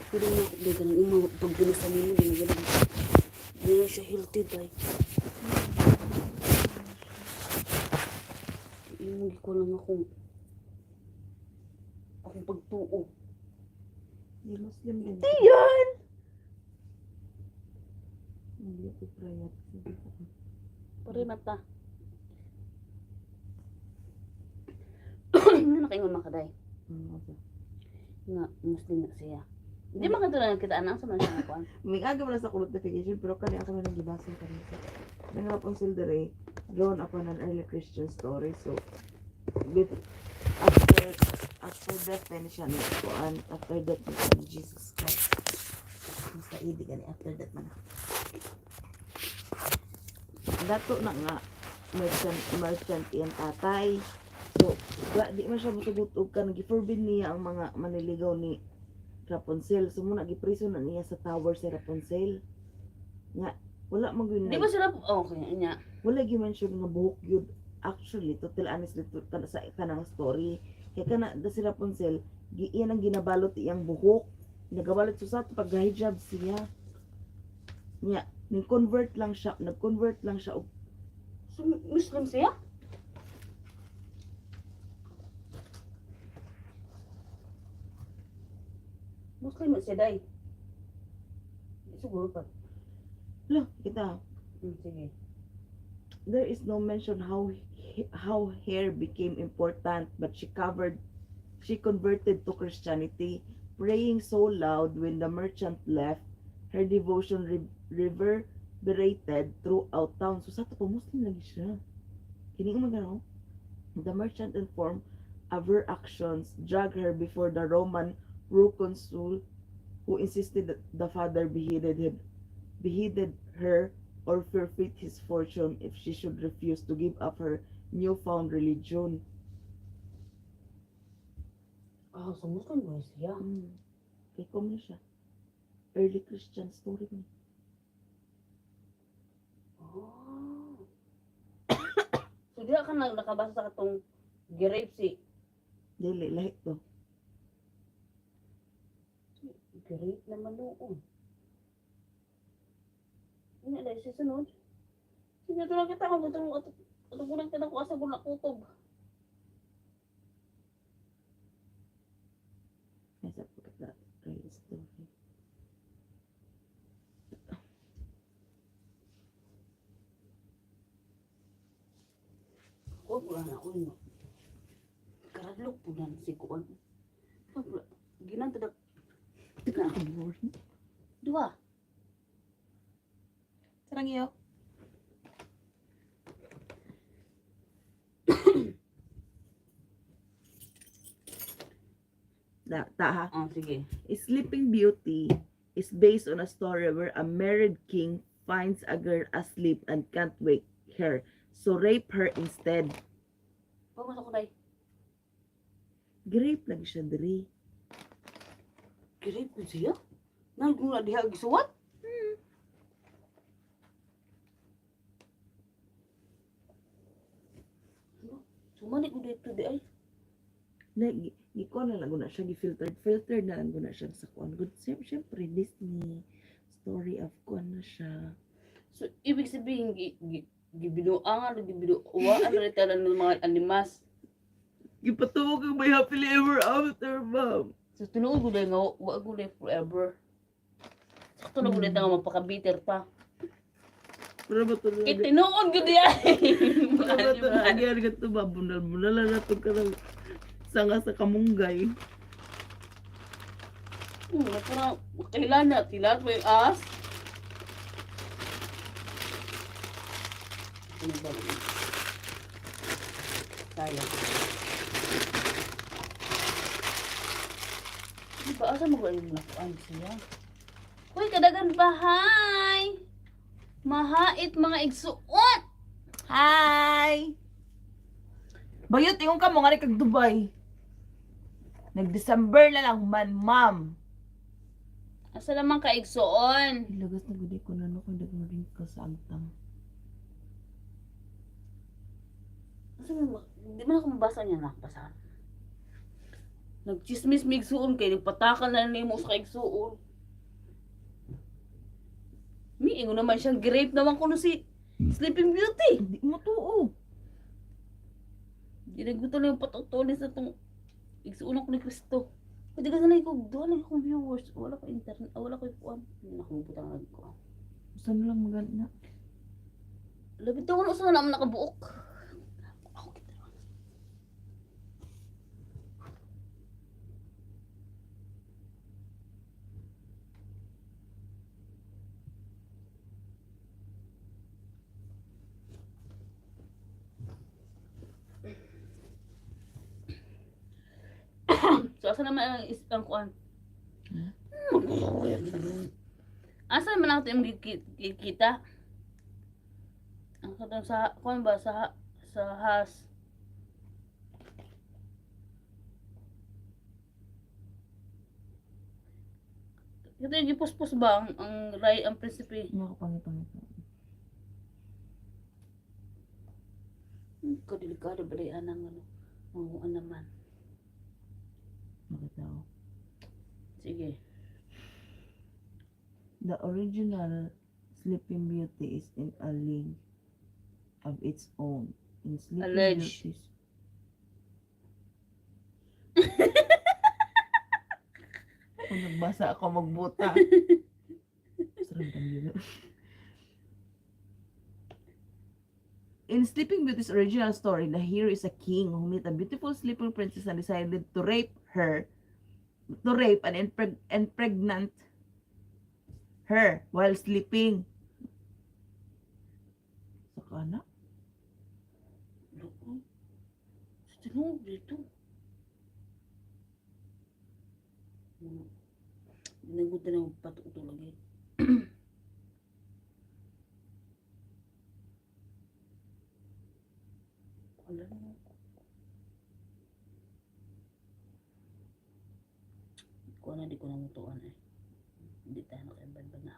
Pero hindi ka nang mga pagbinusan nyo, hindi na siya healthy, day. Hindi ko lang akong pagtuo. Di Muslim din. Hindi yan! Hindi ako prayat. Pari mata. Hindi na kayo makaday. Nga, Muslim na siya. Hindi makatulad kita anak sa mga siya. May aga mo na sa notification pero kani ako na nagibasa kanina. Nang Rapunzel dere drawn upon an early Christian story. So with after death then siya ni kuan after death ni Jesus Christ. Basta idi gani after death man. Dato na nga merchant yung tatay. So di man siya mosugot og kan gi-forbid niya ang mga manliligaw ni Rapunzel. So muna gipriso na niya sa tower si Rapunzel. Nga wala man gyud. Di ba sila okay niya? Wala gyud mention nga buhok gyud. Actually to tell honestly to sa kanang story. Kaya kana da si Rapunzel, iyan ang ginabalot iyang buhok. Nagabalot sa pag hijab siya. Nya nag-convert lang siya og So, Muslim siya? Muslim na siya, day. Siguro pa. kita. Sige. There is no mention how hair became important, but she converted to Christianity, praying so loud when the merchant left, her devotion reverberated throughout town. So sa to Muslim lagi siya. Kini mo gano? The merchant informed of her actions, dragged her before the Roman proconsul, who insisted that the father beheaded her or forfeit his fortune if she should refuse to give up her newfound religion. Ah, so Muslim ba siya? Kaya kung na siya. Early Christian story mo. Oh. So, di ka nakabasa sa katong girape si Dili, lahi to. girape naman noon. Hindi na siya sunod. Sige, ito lang kita kung ito gulang ka na ko asa gulang kutob. Nasa pagkata. Early story. Huwag wala na ako yun. Karadlok po na si Kuan. Ginantadak. Dua. Sarang iyo. Ta ha. Ah, sige. Sleeping Beauty is based on a story where a married king finds a girl asleep and can't wake her. So rape her instead. Huwag mo ko day. Grape lagi siya diri. Girape ko siya? Nagula diha gisuwat? Sumani ko dito di ay. Giko na lang na siya filtered na lang na siya sa kuan. Good syempre Disney story of kuan na siya. So, ibig sabihin, gibinuangan, gibinuwaan na rin ng mga animas. Gipatuwag ang may happily ever after, ma'am. So, tinuod ko dahil nga, wag ko dahil forever. So, tinuod ko dahil nga mapaka-bitter pa. Para ba ito Kaya tinuod ko dahil. Para ba ito nagyari ka ito ba? Bunal-bunal na ito ka ng sanga sa kamunggay. Parang, kailan na, tilat mo yung as. Ano ba naman? Sayang. Di ba, asa mo ba yung nakuan siya? Uy, kadagan bahay! Mahait mga igsuot! Hi! Bayot, yung ka mo nga kag Dubai. Nag-December na lang man, ma'am. Asa naman ka igsuon? Ilagas na gudi ko na no kung dagang ring ka sa agtang. Asa mo, di mo na ako mabasa niya na, basahan. Nagchismis mig suon kay nagpatakan na nimo sa kaigsuon. Miingon naman siyang grape naman kuno si Sleeping Beauty. Hindi mo tuo. Ginagbuto na yung patutulis na itong igsuon ko ni Kristo. Pwede ka sanay ko, doon lang akong viewers. Wala ko internet, wala ko ikuan. Hindi na akong butang nagkuhan. Saan lang maganda? Labit ako na usahan naman nakabuok. Ako kita. So, asa naman ang isang kuan? Asa naman ako yung kita? Ang katong sa, kuan ba, sa has. Ito yung gipuspos ba ang prinsipe? Nakapangit-pangit. Kadelikado ba rin anang ano? Manguan naman. Makita ko. Sige. The original Sleeping Beauty is in a league of its own. In Sleeping Alleged. Beauty's kung nagbasa ako magbuta. Sarang kami. In Sleeping Beauty's original story, the hero is a king who met a beautiful sleeping princess and decided to rape and impregnate her while sleeping. Saka na? Loko. Sa tinuod dito. Nagod na ng patuto lagi. Wala na. Di ko na mutuan eh. Hindi tayo nakaimbad na.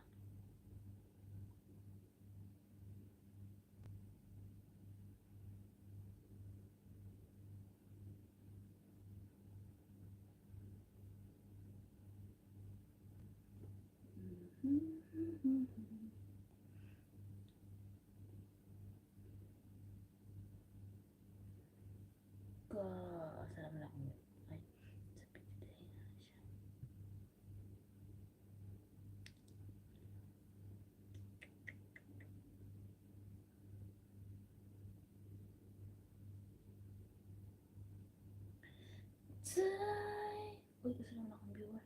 Asal naman ako. Ay, sa pitidahin na siya. Uy, asal naman akong viewer.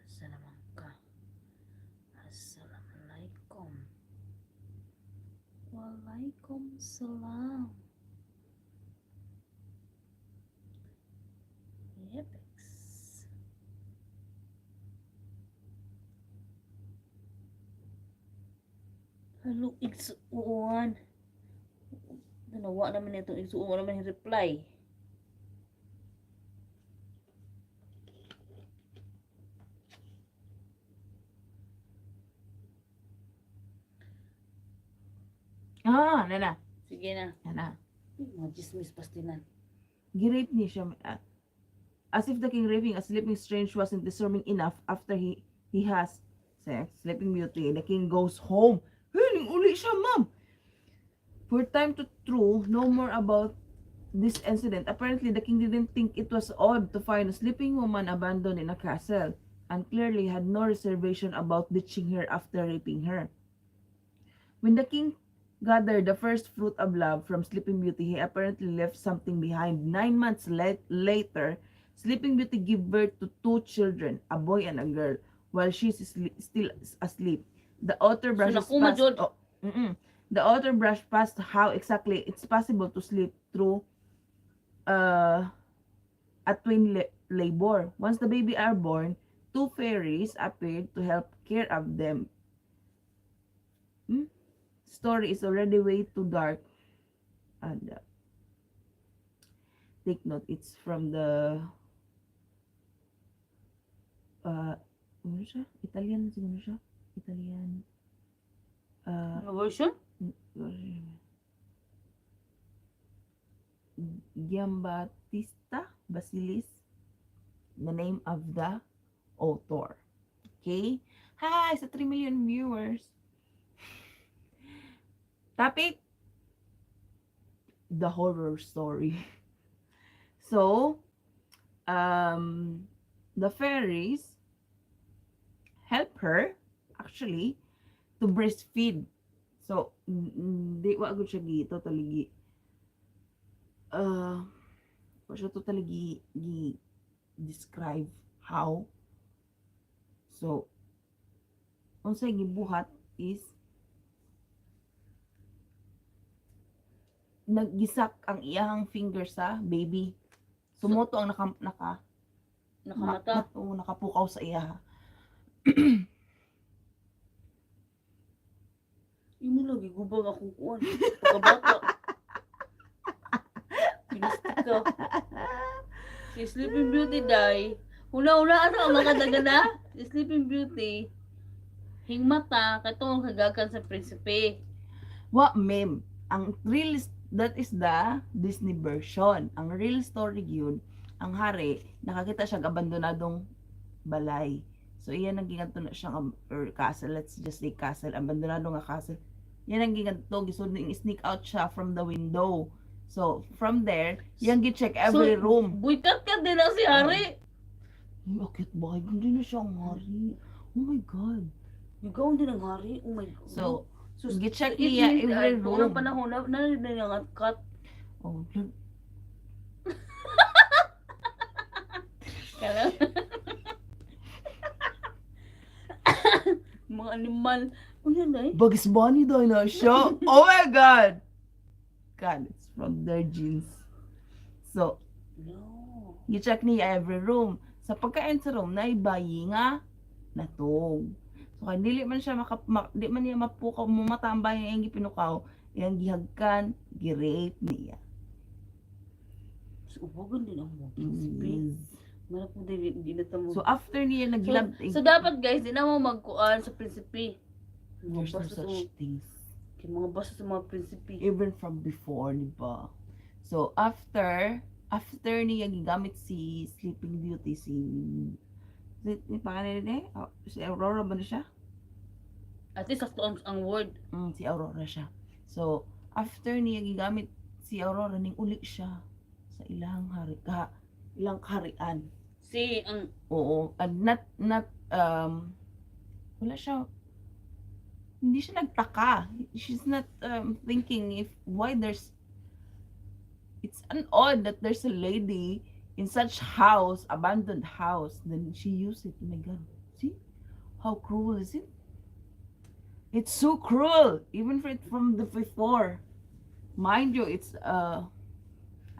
Asa naman ka? Assalamualaikum. Waalaikumsalam. Yepex. Halo, igsuon. Nanawa naman ito. Igsuon naman yung reply. Nana. Sige na. Nana. Mga chismis pastinan. Girape niya siya. As if the king raping a sleeping strange wasn't disturbing enough after he has sex, Sleeping Beauty, the king goes home. Hey, uli siya, ma'am. For time to true, no more about this incident. Apparently, the king didn't think it was odd to find a sleeping woman abandoned in a castle, and clearly had no reservation about ditching her after raping her. When the king gathered the first fruit of love from Sleeping Beauty, he apparently left something behind. 9 months later, Sleeping Beauty gave birth to 2 children, a boy and a girl, while she is still asleep. The author brushes past. The author brushed past how exactly it's possible to sleep through a twin labor. Once the baby are born, 2 fairies appeared to help care of them. story is already way too dark. And take note, it's from the ano siya? Italian siguro siya? Italian. Ano version? Giambattista Basilis, the name of the author. Okay? Hi, sa 3 million viewers. Topic, the horror story. So, the fairies help her actually to breastfeed. So, di wa gud siya totally wa siya totally describe how. So, unsay gibuhat is naggisak ang iyang finger sa baby. Sumoto ang Nakamata. nakapukaw sa iya. Imo lagi gubang akong kuan. Pagkabata. Pinistik ka. Si Sleeping Beauty die. Una-una ano ang makadaga na? Si Sleeping Beauty. Hingmata katong kagakan sa prinsipe. Wa mem, ang real that is the Disney version. Ang real story yun, ang hari nakakita siya abandonadong balay. So iyan ang giganto na siya or castle, let's just say castle, abandonado nga castle. Yan ang giganto, gisud ning sneak out siya from the window. So from there, yan gi-check every room. Buikat ka din na si Hari. Bakit ba? Hindi na siya ang hari. Oh my god. Ikaw din ang Hari. Oh my god. So, gi-check it niya means, every unang room. panahon na cut. Oh, Kala. Mga animal. Ano na eh? Bugs Bunny daw na siya. Oh my god. God, it's from their genes. So, No. gi-check niya every room. Sa pagkain sa room, na ibayi nga natog. So, kaya dili man siya di man niya mapukaw, mamatambay yung gipinukaw, yung gihagkan, gi-rape niya. So, ubagan din ang mga prinsipe. Mara po din na tamo. So, after niya naglab, So, dapat guys, di na mo magkuan sa prinsipe. there's no such things. Mga basta sa mga prinsipe. Even from before, di ba? So, after niya gigamit si Sleeping Beauty, si pangalan niya, si Aurora ba na siya? At least sakto ang word. Si Aurora siya. So, after niya gigamit si Aurora, ning uli siya sa ilang kaharian. Si ang Oo, and not wala siya, hindi siya nagtaka. She's not thinking if why it's an odd that there's a lady in such house, abandoned house, then she used it. Oh my god, see how cruel is it? It's so cruel, even from the before. Mind you, it's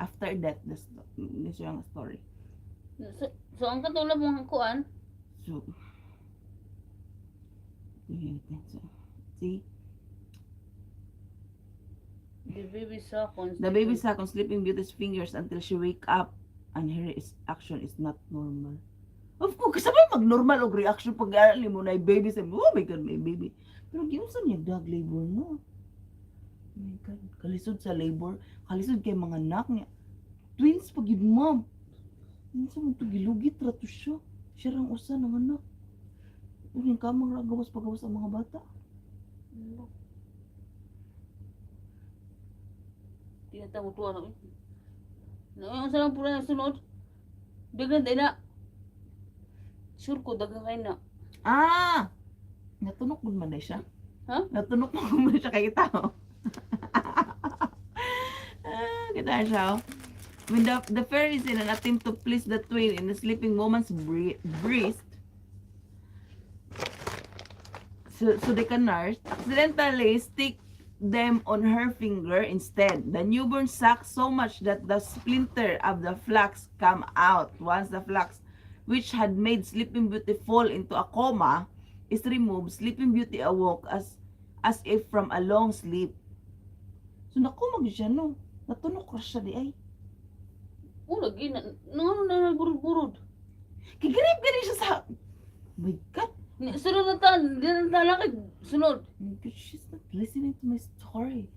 after that, this yung story. So ang katulad mong kuan, So, see, the baby seconds. the baby suck on Sleeping Beauty's fingers until she wake up, and her action is not normal. Of course, kasabay mag-normal og reaction pag alam mo na yung baby sa oh my god, may baby. Pero giunsan niya dog labor no. Oh my god, kalisod sa labor, kalisod kay mga anak niya. Twins pag yun, mom. Minsan mo ito gilugit, rato siya. Siya rang usa ng anak. Uling kamang gawas-pagawas ang mga bata. Tinatawag to ano. Ang sarang pula na sunod. Dagan din na. Sure ko, dagan kayo na. Ah! Natunok mo man na siya. Ha? Natunok mo man siya kay tao. Kita siya. When the fairies in an attempt to please the twin in the sleeping woman's breast, so they can nurse, accidentally stick them on her finger instead. The newborn sucks so much that the splinter of the flax come out. Once the flax, which had made Sleeping Beauty fall into a coma, is removed, Sleeping Beauty awoke as as if from a long sleep. So nakumag siya no. Natunok ra siya di ay. Lagi na nagburod-burod. Kigrip gani siya sa... My God. Sunod na tan, di na talakid. Sunod. My God, she's not listening to my story.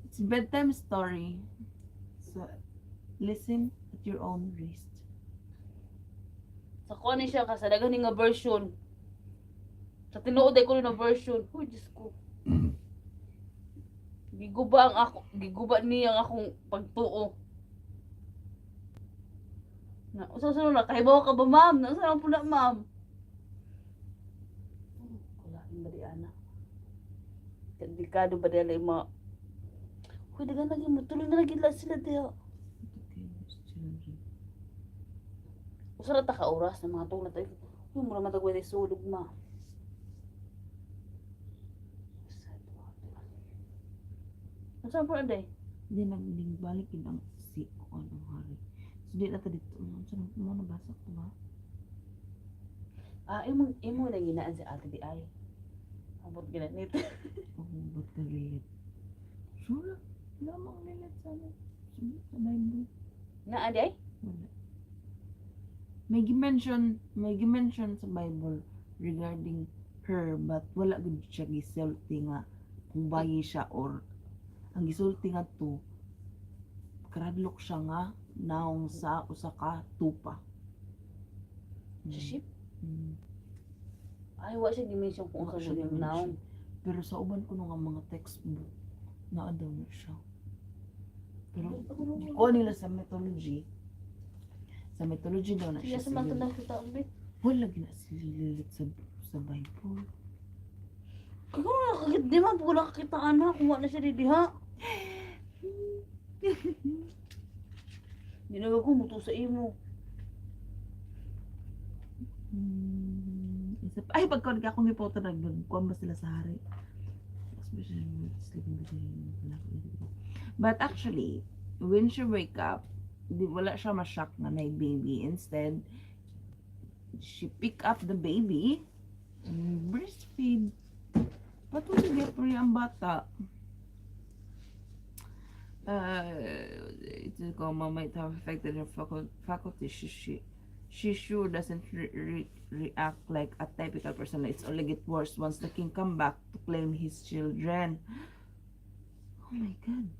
It's bedtime story. So, listen at your own risk. Sa kuha ni siya kasadagan nga version. Sa tinuod ay ko na version. Uy, Diyos ko. Giguba niya ang akong pagtuo. Na, usa na, kahibaw ka ba, ma'am? Nasaan po na, ma'am? Wala, yung badi, ana. Delikado ba dila yung mga... Uy, dagan lagi mo. Tuloy na lagi sila diya. Usa na ta ka oras na mga tulad tayo. Uy, mura matagway tayo sulog, ma. Nasaan po na, day? Hindi naging balikin ang si o anong hari. So, di na ta dito. Saan mo nabasa ko ba? Imo na ginaan si ate di ay. Abot ginanit. Oh, ba't nalilit? Sure. Lamang lilit sa ano. Sa Bible. Na, adi ay? Wala. May gimension sa Bible regarding her, but wala gud siya gisulti nga kung bayi siya or ang gisulti nga to karadlok siya nga naong sa usa ka tupa. Sa ship? Mm. Ay, wa siya dimension kung Wala sa siya yung dimension. naong. Pero sa uban ko nga mga textbook naa daw na siya. Pero ko nila sa mythology daw na Siya siya. sa mga tunang kita ulit. Wala ginasililit sa Bible. Kaya nakakagit di man, wala kakita anak, kung wala siya di diha. Ginagawa ko, muto sa imo. Ay, pagkaon ka akong ipoto na kuwan ba sila sa hari. But actually, when she wake up, wala siya ma-shock na may baby. Instead, she pick up the baby and breastfeed. Patuloy get po ang bata. It's a coma might have affected her faculty. She sure doesn't react like a typical person. It's only get worse once the king come back to claim his children. Oh my God.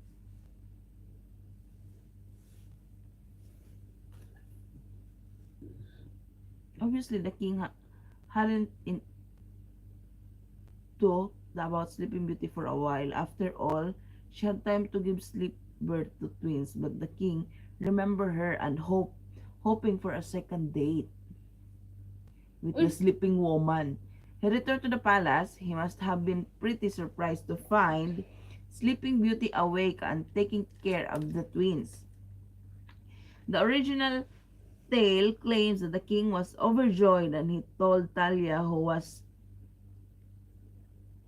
Obviously, the king hadn't thought about Sleeping Beauty for a while. After all, she had time to give sleep birth to twins, but the king remembered her and hoping for a second date with the sleeping woman. He returned to the palace. He must have been pretty surprised to find Sleeping Beauty awake and taking care of the twins. The original tale claims that the king was overjoyed and he told Talia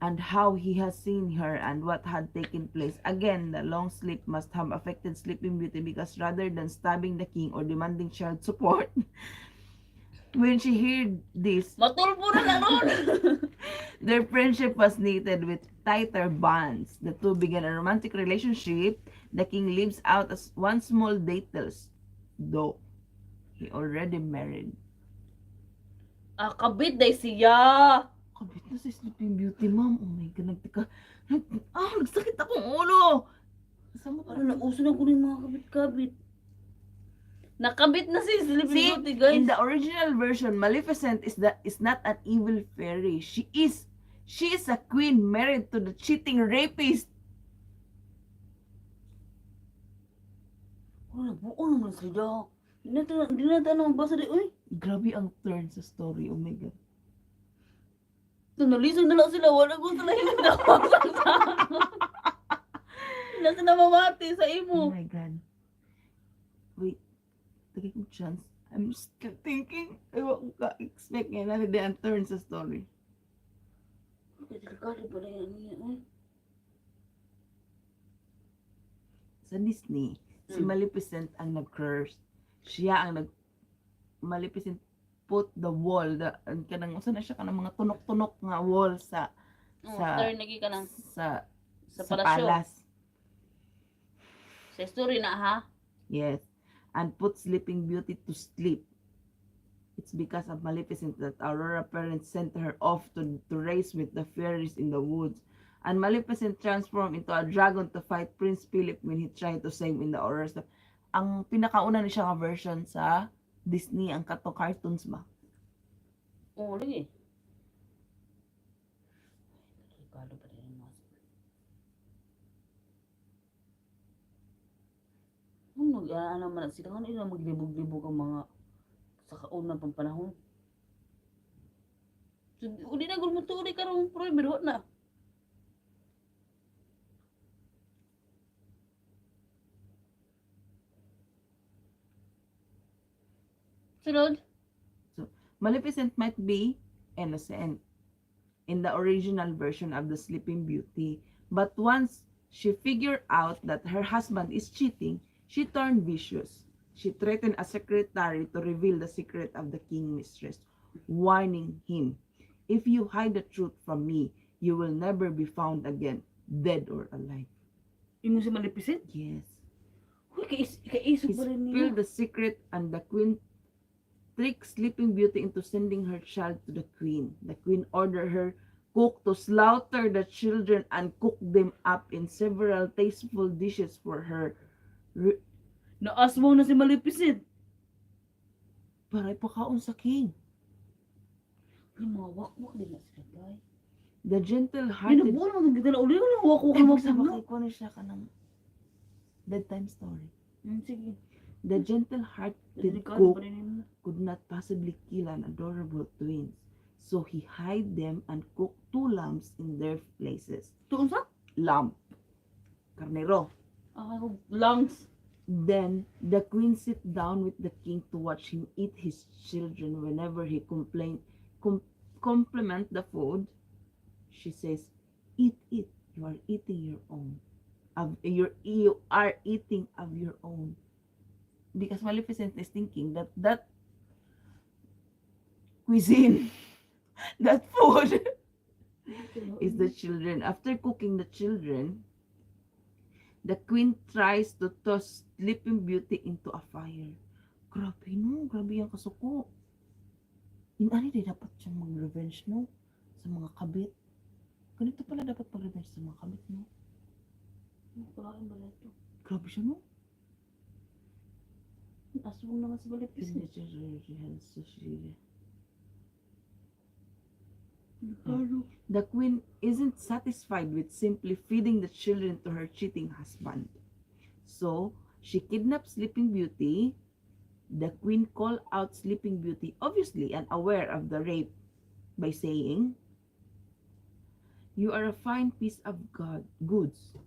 and how he has seen her and what had taken place. Again, the long sleep must have affected Sleeping Beauty because rather than stabbing the king or demanding child support, when she heard this, Matulpo na ron! their friendship was knitted with tighter bonds. The two began a romantic relationship. The king lives out as one small details, though he already married. Kabit day siya! Kabit na si Sleeping Beauty, ma'am. Oh my God, nagsakit akong ulo. Sama Ano, nauso na ko ng mga kabit-kabit. Nakabit na si Sleeping See, Beauty, guys. in the original version, Maleficent is not an evil fairy. She is a queen married to the cheating rapist. Buo naman sila. Hindi na tayo basa di, uy. Grabe ang turn sa story. Oh my God. Nalisog na lang sila. Wala ko sila hinagdawag sa Wala sila mamati sa Oh imo. my God. Wait. Take a chance. I'm still thinking. Ewan ko ka-expect nga na hindi ang turn sa story. Delikado pala yan niya, uy. Sa Disney, si Maleficent ang nag-curse. Siya ang Maleficent put the wall, kanang usa na siya kanang mga tunok-tunok nga wall sa after sa nagi ka ng sa sa sa palasyo. palace. Sa story na ha. Yes. And put Sleeping Beauty to sleep. It's because of Maleficent that Aurora parents sent her off to race with the fairies in the woods. And Maleficent transformed into a dragon to fight Prince Philip when he tried to save in the Aurora stuff. Ang pinakauna ni siya nga version sa Disney, ang kato cartoons ba? Oo, lagi. Regalo pa rin mas. Ano man sila kanila maglibog-libog ang mga sa kauna pang panahon. So, uli na gulmo to uli karong pero na. Sunod. So, Maleficent might be innocent in the original version of the Sleeping Beauty, but once she figured out that her husband is cheating, she turned vicious. She threatened a secretary to reveal the secret of the king mistress, warning him, "If you hide the truth from me, you will never be found again, dead or alive." Imo si Maleficent. Yes. Uy, kaisog He pa rin spilled niya. the secret, and the queen tricked Sleeping Beauty into sending her child to the queen. The queen ordered her cook to slaughter the children and cook them up in several tasteful dishes for her. Naaswang na si Maleficent. Para ipakaon sa king. Ay, mga wakwak din na sila, guys. The Hindi gentle-hearted... na buwan mo kita na uli ko lang wakwak Ay, na magsama magpuno. kay ko siya ka ng bedtime story. Sige. The gentle-hearted Delikado cook pa rin yun. could not possibly kill an adorable twins. So he hid them and cooked 2 lambs in their places. Tuon sa? Lamb. Carnero. Ako, lungs. Then the queen sit down with the king to watch him eat his children. Whenever he compliment the food, she says, "Eat it. You are eating your own. You are eating of your own." Because Maleficent is thinking that cuisine, that food is the children. After cooking the children, the queen tries to toss Sleeping Beauty into a fire. Grabe no, grabe yung kasuko. Inani din dapat siyang mag-revenge no sa mga kabit. Ganito pala dapat mag-revenge sa mga kabit no. Pakain ba ito? Grabe siya no. Aswang naman si Maleficent. The queen isn't satisfied with simply feeding the children to her cheating husband. So, she kidnaps Sleeping Beauty. The queen called out Sleeping Beauty, obviously unaware of the rape, by saying, "You are a fine piece of goods,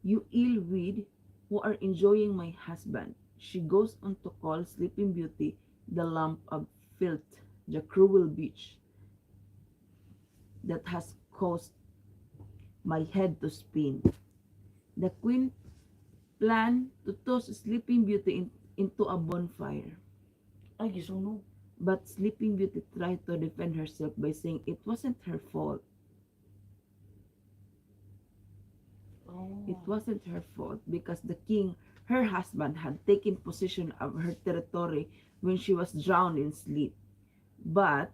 you ill weed who are enjoying my husband." She goes on to call Sleeping Beauty the lump of filth, the cruel bitch that has caused my head to spin. The queen planned to toss Sleeping Beauty into a bonfire. Ay, gisunog. But Sleeping Beauty tried to defend herself by saying it wasn't her fault. Oh. It wasn't her fault because the king, her husband, had taken possession of her territory when she was drowned in sleep. But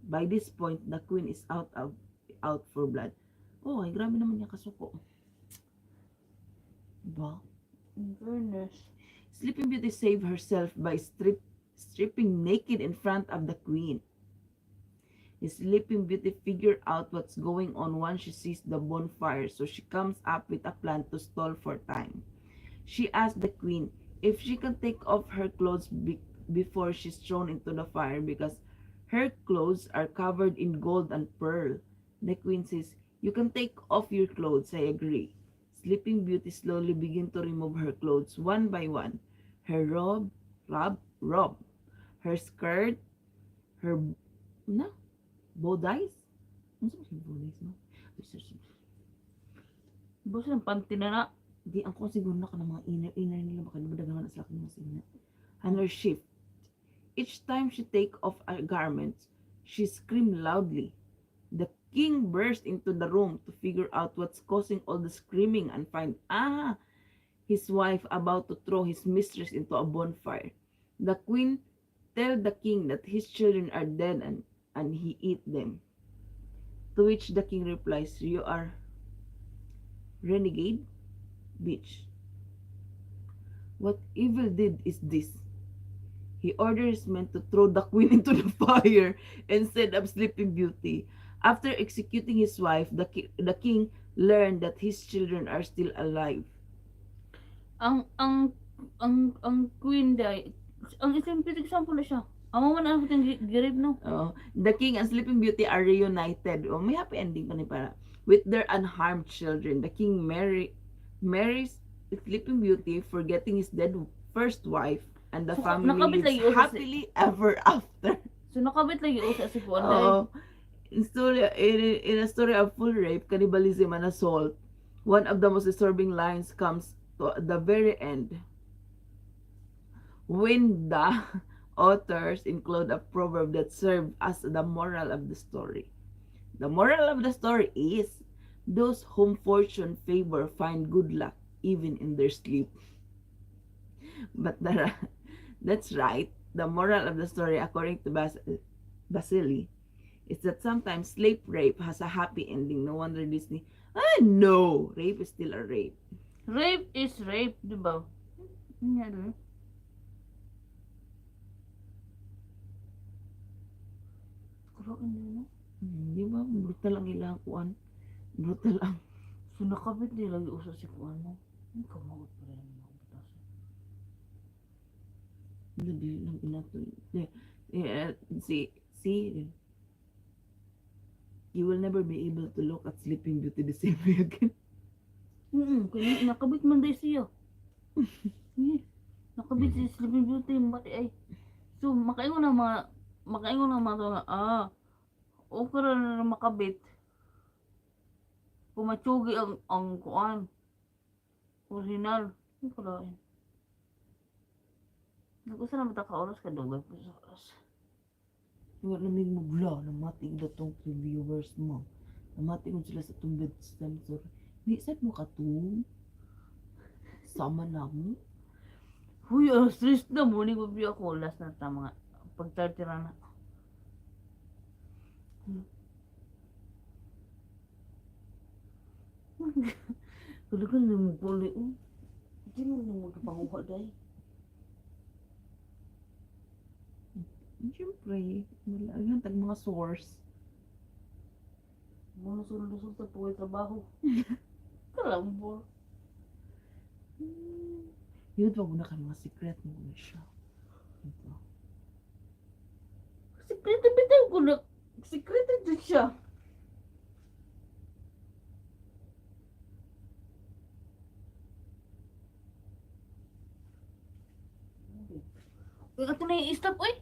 by this point, the queen is out for blood. Oh, ay grabe naman yung kasuko. Diba? In fairness. Sleeping Beauty saved herself by stripping naked in front of the queen. Sleeping Beauty figured out what's going on once she sees the bonfire, so she comes up with a plan to stall for time. She asks the queen if she can take off her clothes before she's thrown into the fire because her clothes are covered in gold and pearl. The queen says, "You can take off your clothes, I agree." Sleeping Beauty slowly begins to remove her clothes one by one. Her robe, her skirt, her bodice. Ano sa bodice no? Basta ng panty na na. Di ang ko siguro na ka ng mga inner nila baka daghan na sa akin mga sina. And her shift. Each time she take off a garment, she screamed loudly. The king burst into the room to figure out what's causing all the screaming and find his wife about to throw his mistress into a bonfire. The queen tell the king that his children are dead and he eat them. To which the king replies, "You are renegade, bitch. What evil deed is this?" He orders men to throw the queen into the fire instead of Sleeping Beauty. After executing his wife, the king learned that his children are still alive. Ang queen day, ang isang example na siya. Amo man ang putang girib no. The king and Sleeping Beauty are reunited. May happy ending pa ni para. With their unharmed children, the king marries Sleeping Beauty, forgetting his dead first wife, and the So, family nakabit lives lagi usa happily ever after. So nakabit lagi usa si kuan day. In a story of full rape, cannibalism, and assault, one of the most disturbing lines comes to the very end, when the authors include a proverb that serves as the moral of the story. The moral of the story is, those whom fortune favor find good luck even in their sleep. But that's right. The moral of the story, according to Basili, is that sometimes slave rape has a happy ending. No wonder Disney. No! Rape is still a rape. Rape is rape, di ba? Nga rin. Kuroon na no? Di ba? Brutal ang ilang kuan. Brutal ang. So nakabit di lagi usa si kuan mo. Ang kamot pa rin mga butas. Hindi lang inato. See, you will never be able to look at Sleeping Beauty the same way again. Kaya nakabit man day siya. Nakabit si Sleeping Beauty mati ay. So makaingon na mga to nga okay ra na makabit. Kung matsugi ang kuan. Original. Ano ko lang. Nag-usa na mata ka oras ka dugay po sa oras. Wala namig magla. Namating na tong reviewers mo. Namating sila sa itong bedtime story. Di, saan mo ka to? Sama na mo? Huy, stress na mo. Ni ko ako. Last na ta mga pagtartira na. Kalagan na mo puli. Hindi mo na magkapanguha dahi. Siyempre, wala yan, tag mga source. Mga nasulod sa po trabaho. Kalambor. Yun, wag mo na ka mga secret mo na siya. Ito. Secret bitaw ko na. Secret din siya. Uy, ato na yung stop, uy.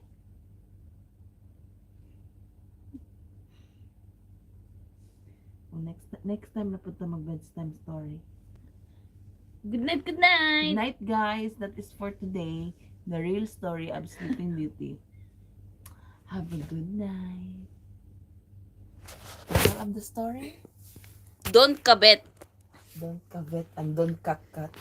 Next time na punta mag-bedtime story. Good night, good night. Good night, guys. That is for today. The real story of Sleeping Beauty. Have a good night. Moral of the story? Don't kabet. Don't kavet and don't kakat.